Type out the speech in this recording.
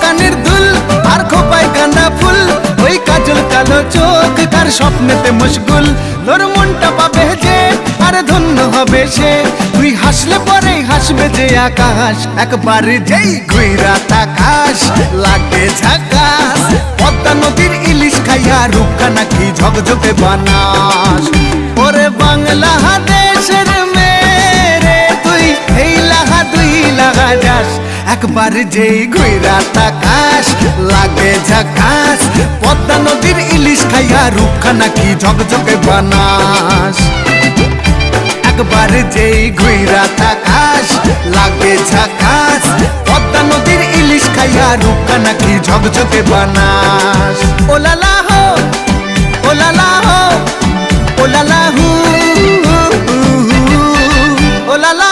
কানের দুল আর খোপায় গাঁদা ফুল, ওই কাজল কালো চোখ কার স্বপ্নেতে মশগুল। তোর মনটা পাবে যে আর ধন্য হবে সে, তুই হাসলে পরে হাসবে যে আকাশ। একবার যেই ঘুইরা তাকাস লাগে ঝাকাস, পদ্মা নদীর ইলিশ খাইয়া রূপখানা কি ঝকঝকে বানাস। ওরে বাংলা দেশের মেরে তুই এই লাহা দুই লাগা যাস, একবার যেই ঘুইরা তাকাস লাগে ঝাকাস, পদ্মা নদীর ইলিশ খাইয়া রূপখানা কি ঝকঝকে বানাস। একবার যেই ঘুইরা তাকাস লাগে ঝাকাস, পদ্মা নদীর ইলিশ খাইয়া রূপখানা কি ঝকঝকে বানাস। ও লালা হো, ও লালা হো, ও লালা হু, ও লালা